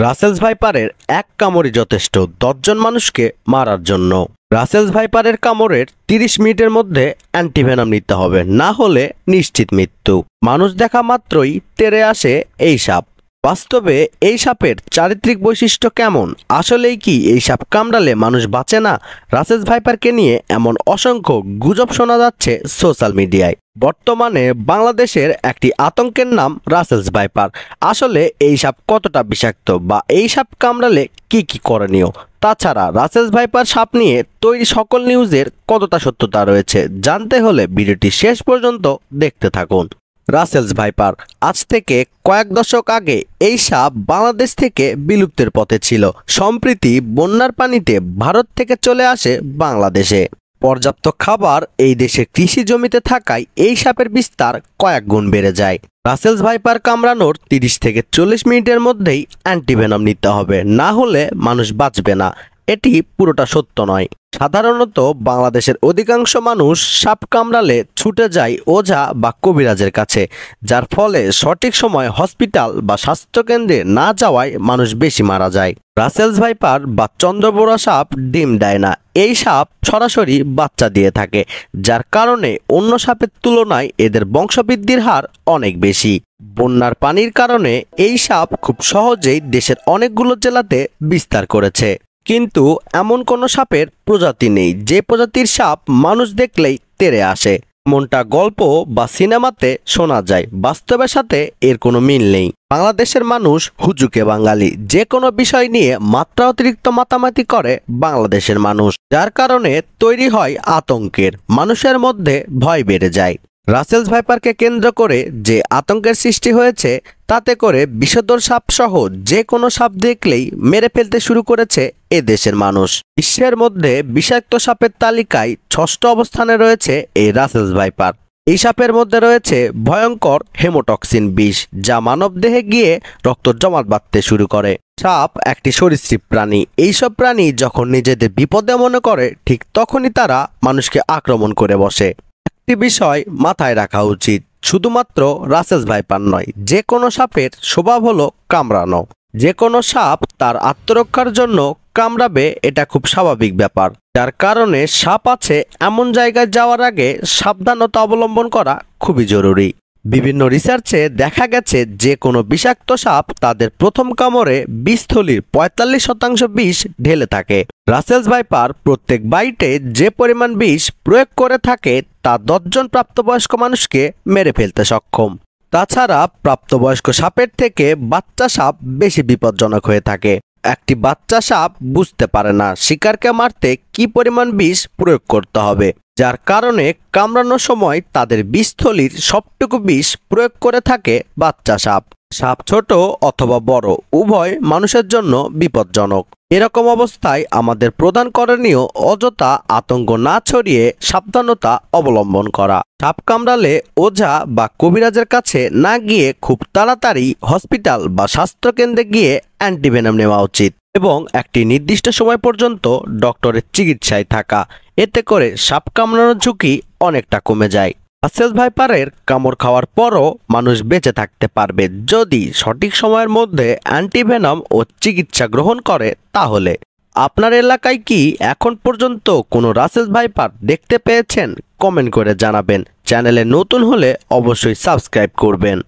রাসেলস ভাইপারের এক কামড়ই যথেষ্ট ১০ জন মানুষকে মারার জন্য। রাসেলস ভাইপারের কামড়ের ৩০ মিনিটের মধ্যে অ্যান্টিভেনাম নিতে হবে, না হলে নিশ্চিত মৃত্যু। মানুষ দেখা মাত্রই তেড়ে আসে এই সাপ। বাস্তবে এই সাপের চারিত্রিক বৈশিষ্ট্য কেমন? আসলেই কি এই সাপ কামড়ালে মানুষ বাঁচে না? রাসেলস ভাইপারকে নিয়ে এমন অসংখ্য গুজব শোনা যাচ্ছে সোশ্যাল মিডিয়ায়। বর্তমানে বাংলাদেশের একটি আতঙ্কের নাম রাসেলস ভাইপার। আসলে এই সাপ কতটা বিষাক্ত বা এই সাপ কামড়ালে কি কি করণীয়? তাছাড়া রাসেলস ভাইপার সাপ নিয়ে তৈরি সকল নিউজের কতটা সত্যতা রয়েছে জানতে হলে ভিডিওটি শেষ পর্যন্ত দেখতে থাকুন। রাসেলস ভাইপার আজ থেকে কয়েক দশক আগে এই সাপ বাংলাদেশ থেকে বিলুপ্তের পথে ছিল। সম্প্রতি বন্যার পানিতে ভারত থেকে চলে আসে বাংলাদেশে। পর্যাপ্ত খাবার এই দেশে কৃষি জমিতে থাকায় এই সাপের বিস্তার কয়েক গুণ বেড়ে যায়। রাসেলস ভাইপার কামড়ানোর ৩০ থেকে ৪০ মিনিটের মধ্যেই অ্যান্টিভেনম নিতে হবে, না হলে মানুষ বাঁচবে না। এটি পুরোটা সত্য নয়। সাধারণত বাংলাদেশের অধিকাংশ মানুষ সাপ কামড়ালে ছুটে যায় ওঝা বা কবিরাজের কাছে, যার ফলে সঠিক সময় হসপিটাল বা স্বাস্থ্যকেন্দ্রে না যাওয়ায় মানুষ বেশি মারা যায়। রাসেলস ভাইপার বা চন্দ্রবোরা সাপ ডিম দেয় না। এই সাপ সরাসরি বাচ্চা দিয়ে থাকে, যার কারণে অন্য সাপের তুলনায় এদের বংশবৃদ্ধির হার অনেক বেশি। বন্যার পানির কারণে এই সাপ খুব সহজেই দেশের অনেকগুলো জেলাতে বিস্তার করেছে। কিন্তু এমন কোনো সাপের প্রজাতি নেই যে প্রজাতির সাপ মানুষ দেখলেই তেড়ে আসে। এমনটা গল্প বা সিনেমাতে শোনা যায়, বাস্তবের সাথে এর কোনো মিল নেই। বাংলাদেশের মানুষ হুজুকে বাঙালি। যে কোনো বিষয় নিয়ে মাত্রা অতিরিক্ত মাতামাতি করে বাংলাদেশের মানুষ, যার কারণে তৈরি হয় আতঙ্কের, মানুষের মধ্যে ভয় বেড়ে যায়। রাসেলস ভাইপারকে কেন্দ্র করে যে আতঙ্কের সৃষ্টি হয়েছে, তাতে করে বিষধর সাপ সহ যে কোনো সাপ দেখলেই মেরে ফেলতে শুরু করেছে এ দেশের মানুষ। বিশ্বের মধ্যে বিষাক্ত সাপের তালিকায় ৬ষ্ঠ অবস্থানে রয়েছে এই রাসেলস ভাইপার। এই সাপের মধ্যে রয়েছে ভয়ঙ্কর হেমোটক্সিন বিষ, যা মানবদেহে গিয়ে রক্ত জমাট বাঁধতে শুরু করে। সাপ একটি সরীসৃপ প্রাণী। এইসব প্রাণী যখন নিজেদের বিপদে মনে করে, ঠিক তখনই তারা মানুষকে আক্রমণ করে বসে। একটি বিষয় মাথায় রাখা উচিত, শুধুমাত্র রাসেলস ভাইপার নয়, যে কোনো সাপের স্বভাব হলো কামড়ানো। যে কোনো সাপ তার আত্মরক্ষার জন্য কামড়াবে, এটা খুব স্বাভাবিক ব্যাপার। যার কারণে সাপ আছে এমন জায়গায় যাওয়ার আগে সাবধানতা অবলম্বন করা খুবই জরুরি। বিভিন্ন রিসার্চে দেখা গেছে যে কোনো বিষাক্ত সাপ তাদের প্রথম কামড়ে বিষথলির ৪৫% বিষ ঢেলে থাকে। রাসেলস ভাইপার প্রত্যেক বাইটে যে পরিমাণ বিষ প্রয়োগ করে থাকে তা ১০ জন প্রাপ্তবয়স্ক মানুষকে মেরে ফেলতে সক্ষম। তাছাড়া প্রাপ্তবয়স্ক সাপের থেকে বাচ্চা সাপ বেশি বিপজ্জনক হয়ে থাকে। একটি বাচ্চা সাপ বুঝতে পারে না শিকারকে মারতে কি পরিমাণ বিষ প্রয়োগ করতে হবে, যার কারণে কামড়ানোর সময় তাদের বিষথলির সবটুকু বিষ প্রয়োগ করে থাকে বাচ্চা সাপ। সাপ ছোট অথবা বড় উভয় মানুষের জন্য বিপজ্জনক। এরকম অবস্থায় আমাদের প্রধান করণীয় অযথা আতঙ্ক না ছড়িয়ে সাবধানতা অবলম্বন করা। সাপ কামড়ালে ওঝা বা কবিরাজের কাছে না গিয়ে খুব তাড়াতাড়ি হসপিটাল বা স্বাস্থ্যকেন্দ্রে গিয়ে অ্যান্টিভেনম নেওয়া উচিত এবং একটি নির্দিষ্ট সময় পর্যন্ত ডক্টরের চিকিৎসায় থাকা। এতে করে সাপ কামড়ানোর ঝুঁকি অনেকটা কমে যায়। রাসেলস ভাইপারের কামড় খাওয়ার পরও মানুষ বেঁচে থাকতে পারবে যদি সঠিক সময়ের মধ্যে অ্যান্টিভেনম ও চিকিৎসা গ্রহণ করে। তাহলে আপনার এলাকায় কি এখন পর্যন্ত কোনো রাসেলস ভাইপার দেখতে পেয়েছেন? কমেন্ট করে জানাবেন। চ্যানেলে নতুন হলে অবশ্যই সাবস্ক্রাইব করবেন।